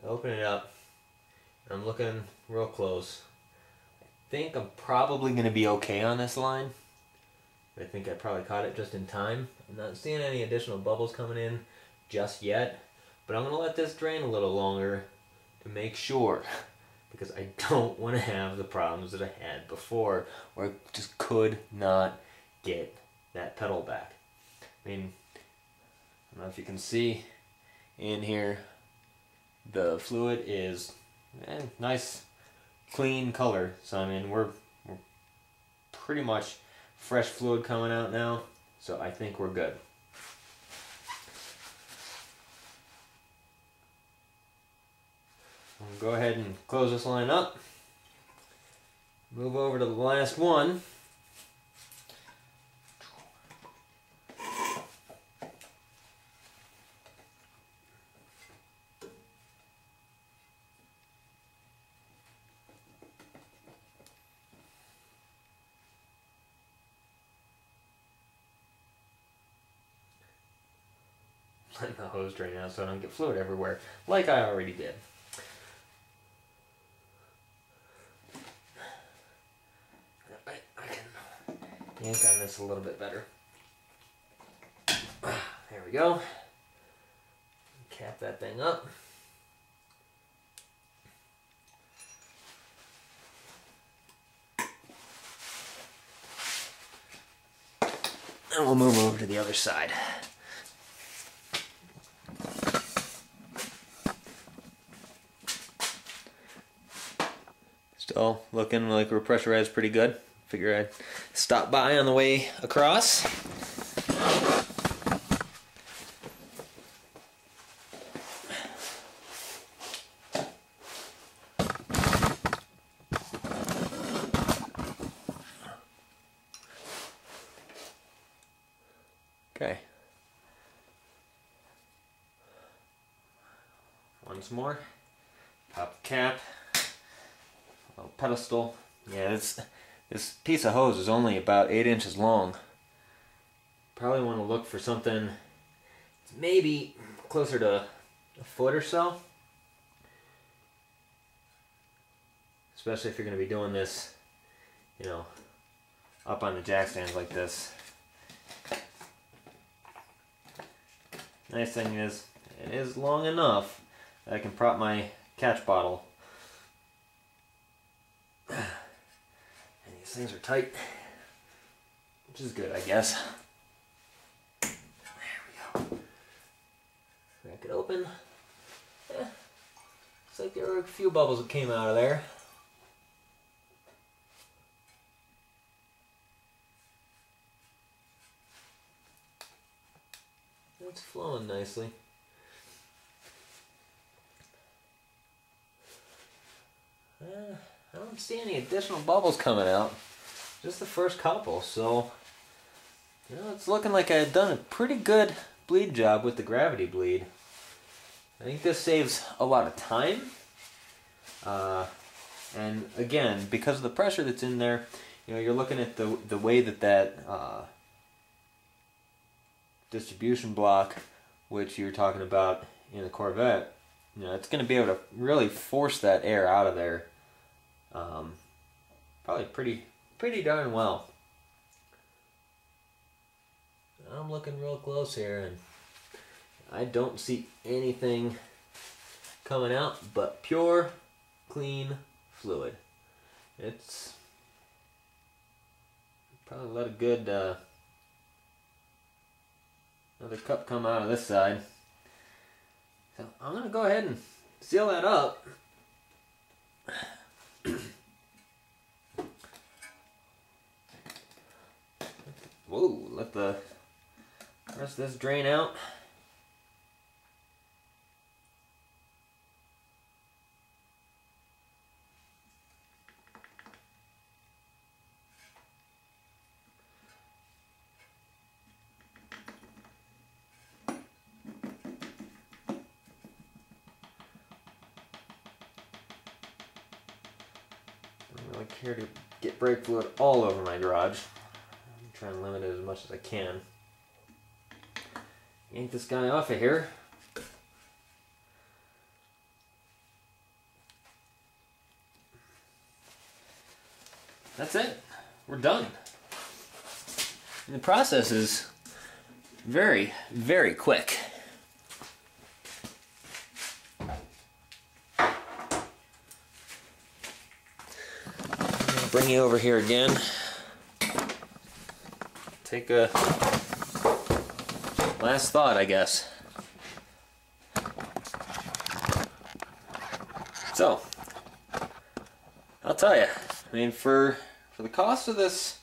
Open it up. I'm looking real close. I think I'm probably going to be okay on this line. I think I probably caught it just in time. I'm not seeing any additional bubbles coming in just yet, but I'm going to let this drain a little longer to make sure, because I don't want to have the problems that I had before where I just could not get that pedal back. I mean, I don't know if you can see in here, the fluid is nice, clean color. So I mean, we're pretty much fresh fluid coming out now, so I think we're good. I'll go ahead and close this line up. Move over to the last one. Let the hose drain out so I don't get fluid everywhere, like I already did. I can yank on this a little bit better. There we go. Cap that thing up. And we'll move over to the other side. Still looking like we're pressurized pretty good. Figure I'd stop by on the way across. Okay. Once more. Pop the cap. Little pedestal. Yeah, this piece of hose is only about 8 inches long. Probably want to look for something maybe closer to a foot or so. Especially if you're going to be doing this, you know, up on the jack stands like this. Nice thing is, it is long enough that I can prop my catch bottle. And these things are tight, which is good, I guess. There we go. Crack it open. Looks like there were a few bubbles that came out of there. It's flowing nicely. I don't see any additional bubbles coming out. Just the first couple, so you know, it's looking like I've done a pretty good bleed job with the gravity bleed. I think this saves a lot of time. And again, because of the pressure that's in there, you know, you're looking at the way that distribution block, which you're talking about in the Corvette, you know, it's going to be able to really force that air out of there. Probably pretty darn well. I'm looking real close here, and I don't see anything coming out but pure, clean fluid. It's probably let a good another cup come out of this side. So I'm going to go ahead and seal that up. Whoa, let the rest of this drain out. I don't really care to get brake fluid all over my garage. I'm trying to limit it as much as I can. Yank this guy off of here. that's it. We're done. And the process is very, very quick. Bring you over here again. Take a last thought, I guess. So, I'll tell you, I mean, for the cost of this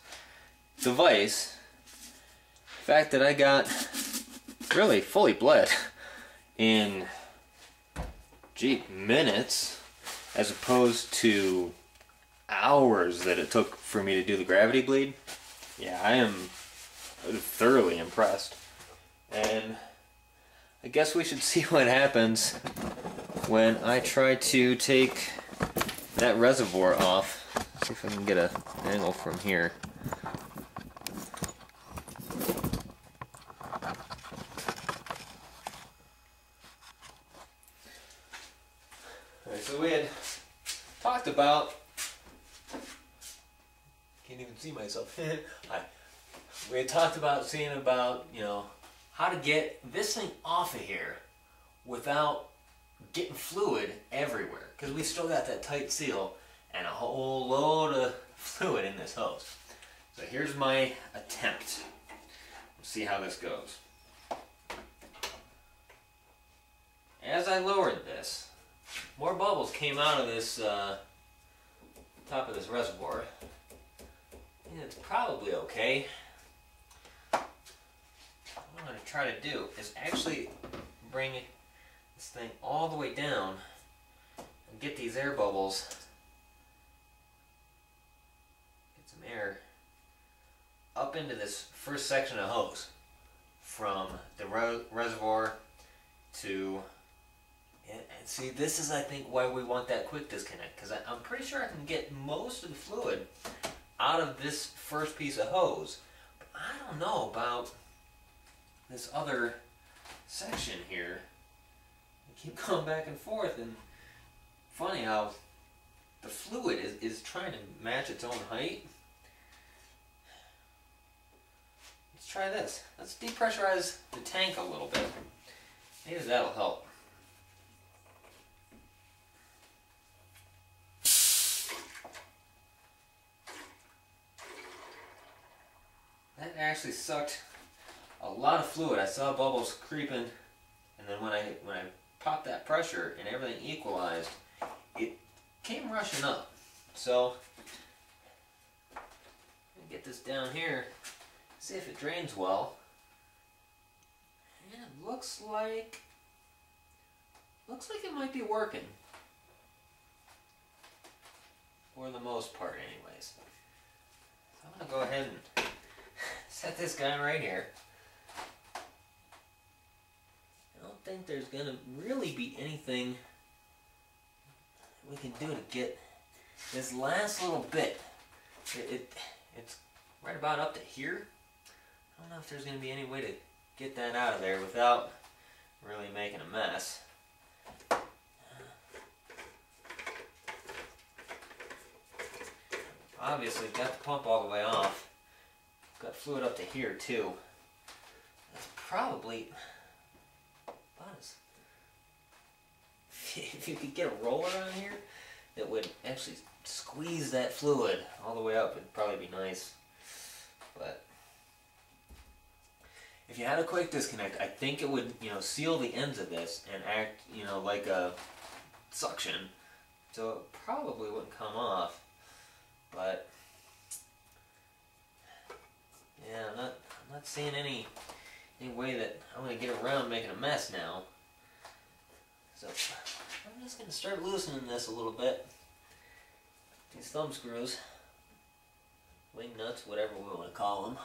device, the fact that I got really fully bled in, gee, minutes, as opposed to hours that it took for me to do the gravity bleed, yeah, I am thoroughly impressed. And I guess we should see what happens when I try to take that reservoir off. See if I can get an angle from here. Alright, so we had talked about, can't even see myself. We had talked about seeing about, you know, how to get this thing off of here without getting fluid everywhere, because we still got that tight seal and a whole load of fluid in this hose. So here's my attempt. We'll see how this goes. As I lowered this, more bubbles came out of this top of this reservoir. And it's probably okay. What I'm going to try to do is actually bring this thing all the way down and get these air bubbles, get some air up into this first section of hose from the reservoir to, and see, this is, I think, why we want that quick disconnect, because I'm pretty sure I can get most of the fluid out of this first piece of hose, but I don't know about this other section here. I keep going back and forth, and funny how the fluid is trying to match its own height. Let's try this. Let's depressurize the tank a little bit. Maybe that'll help. That actually sucked a lot of fluid. I saw bubbles creeping, and then when I popped that pressure and everything equalized, it came rushing up. So I'm gonna get this down here, see if it drains well. And it looks like it might be working. For the most part, anyways. So I'm gonna go ahead and set this guy right here. I don't think there's gonna really be anything we can do to get this last little bit. It's right about up to here. I don't know if there's gonna be any way to get that out of there without really making a mess. Obviously got the pump all the way off. Got fluid up to here too. That's probably about as, if you could get a roller on here that would actually squeeze that fluid all the way up, it'd probably be nice. But if you had a quick disconnect, I think it would, you know, seal the ends of this and act, you know, like a suction, so it probably wouldn't come off. But yeah, I'm not seeing any way that I'm gonna get around making a mess now. So I'm just gonna start loosening this a little bit. These thumb screws, wing nuts, whatever we want to call them.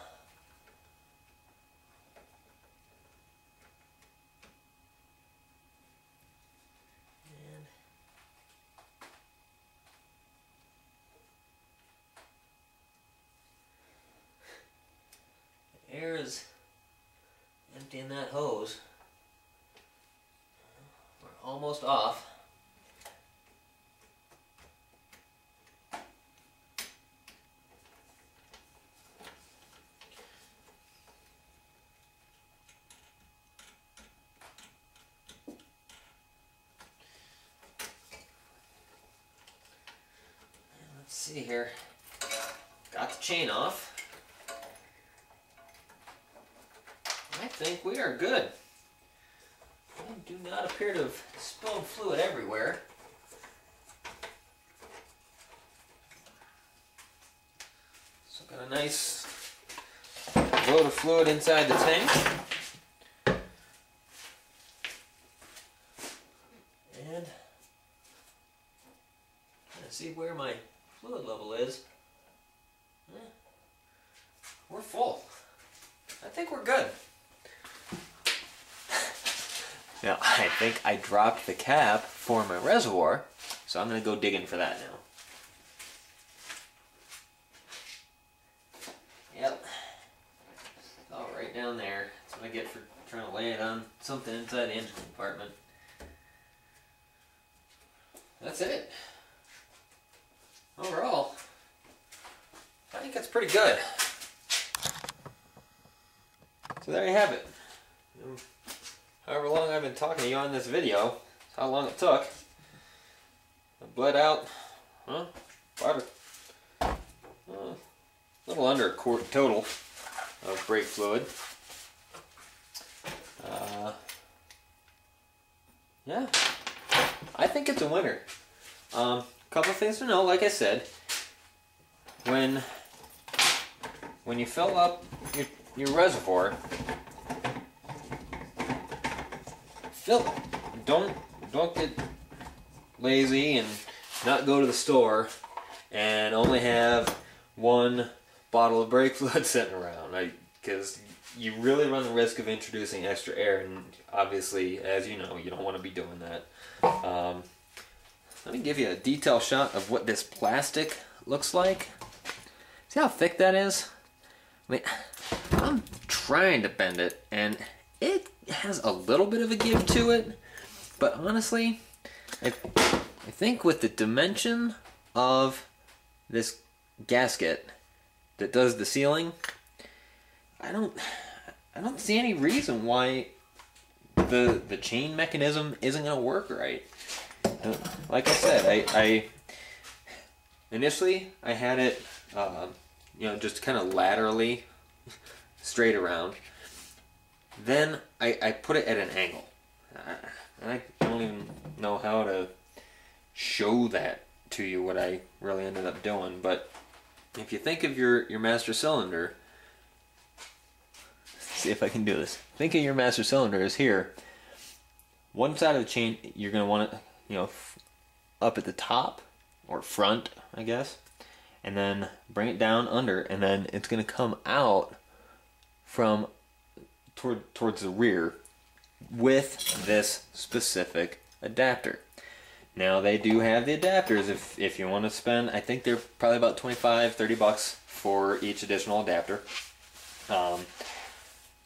Air is emptying that hose. We're almost off. see here. Got the chain off. I think we are good. We do not appear to have spilled fluid everywhere. So got a nice load of fluid inside the tank. And let's see where my fluid level is. We're full. I think we're good. Now, I think I dropped the cap for my reservoir, so I'm going to go digging for that now. Yep. Oh, right down there. That's what I get for trying to lay it on something inside the engine compartment. That's it. Overall, I think that's pretty good. So there you have it. However long I've been talking to you on this video, that's how long it took. I bled out, about a little under a quart total of brake fluid. Yeah, I think it's a winner. Couple things to know, like I said, when you fill up your reservoir, fill it. Don't get lazy and not go to the store and only have one bottle of brake fluid sitting around, right? Because you really run the risk of introducing extra air, and obviously, as you know, you don't want to be doing that. Let me give you a detail shot of what this plastic looks like. See how thick that is? I mean, I'm trying to bend it, and it has a little bit of a give to it, but honestly, I think with the dimension of this gasket that does the sealing, I don't see any reason why the chain mechanism isn't going to work right. Like I said, I initially I had it just kind of laterally straight around. Then I put it at an angle. I don't even know how to show that to you, what I really ended up doing, but if you think of your master cylinder, let's see if I can do this. Think of your master cylinder as here. One side of the chain you're going to want it, up at the top or front, I guess, and then bring it down under, and then it's going to come out from towards the rear with this specific adapter. Now they do have the adapters if you want to spend, I think they're probably about $25-30 for each additional adapter.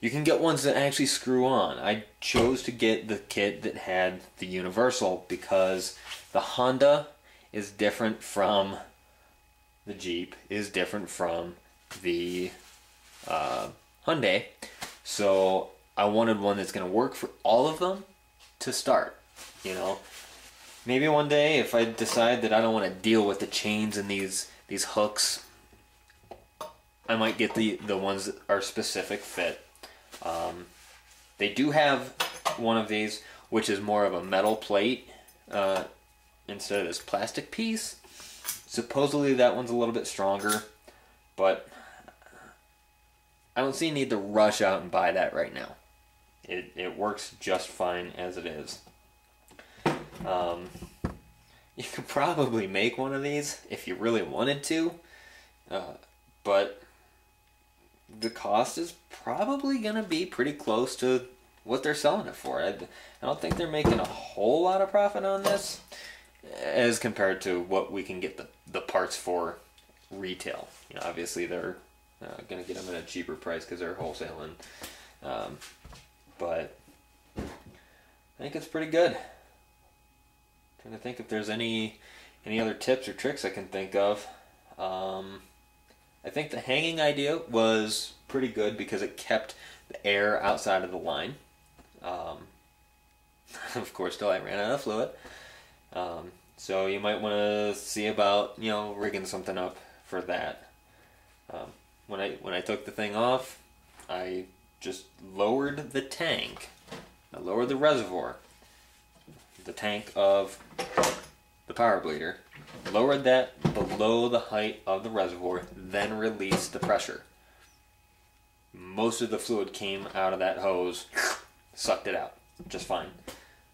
You can get ones that actually screw on. I chose to get the kit that had the universal because the Honda is different from the Jeep, is different from the Hyundai. So I wanted one that's going to work for all of them to start. Maybe one day if I decide that I don't want to deal with the chains and these hooks, I might get the ones that are specific fit. They do have one of these which is more of a metal plate instead of this plastic piece. Supposedly that one's a little bit stronger, but I don't see a need to rush out and buy that right now. It works just fine as it is. You could probably make one of these if you really wanted to, but the cost is probably going to be pretty close to what they're selling it for. I don't think they're making a whole lot of profit on this as compared to what we can get the parts for retail. Obviously they're going to get them at a cheaper price because they're wholesaling, but I think it's pretty good. Trying to think if there's any other tips or tricks I can think of. I think the hanging idea was pretty good because it kept the air outside of the line. Of course, till I ran out of fluid. So you might want to see about, you know, rigging something up for that. When I took the thing off, I just lowered the tank. I lowered the reservoir, the tank of the power bleeder, lowered that below the height of the reservoir, then released the pressure. Most of the fluid came out of that hose, sucked it out just fine.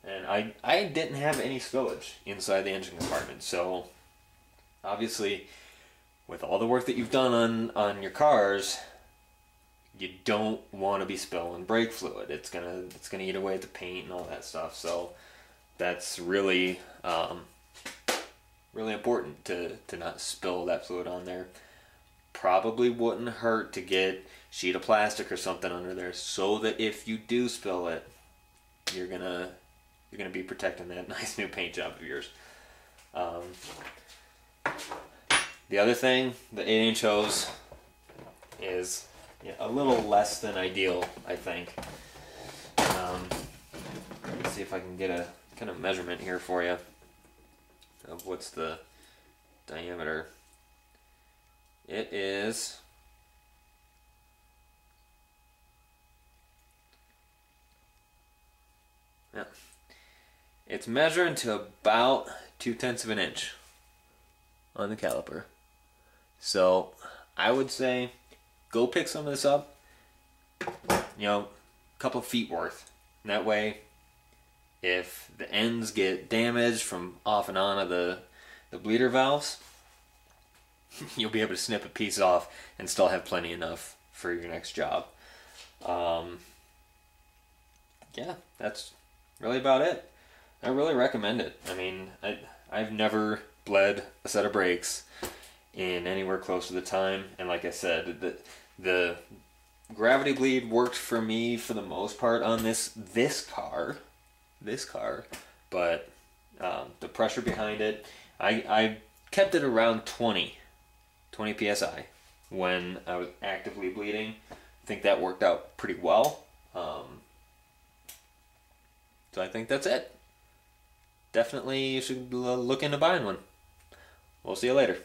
And I didn't have any spillage inside the engine compartment, so obviously with all the work that you've done on your cars, you don't want to be spilling brake fluid. It's gonna eat away at the paint and all that stuff. So that's really really important to not spill that fluid on there. Probably wouldn't hurt to get sheet of plastic or something under there, so that if you do spill it, you're gonna be protecting that nice new paint job of yours. The other thing, the 8-inch hose is a little less than ideal, I think. Let's see if I can get a kind of measurement here for you of what's the diameter. It is it's measuring to about 2/10 of an inch on the caliper. So I would say go pick some of this up, you know, a couple feet worth. And that way, if the ends get damaged from off and on of the bleeder valves, you'll be able to snip a piece off and still have plenty enough for your next job. Yeah, that's really about it. I really recommend it. I mean, I've never bled a set of brakes in anywhere close to the time, and like I said, the gravity bleed worked for me for the most part on this car, but the pressure behind it, I kept it around 20 psi when I was actively bleeding. I think that worked out pretty well. So I think that's it. Definitely you should look into buying one. We'll see you later.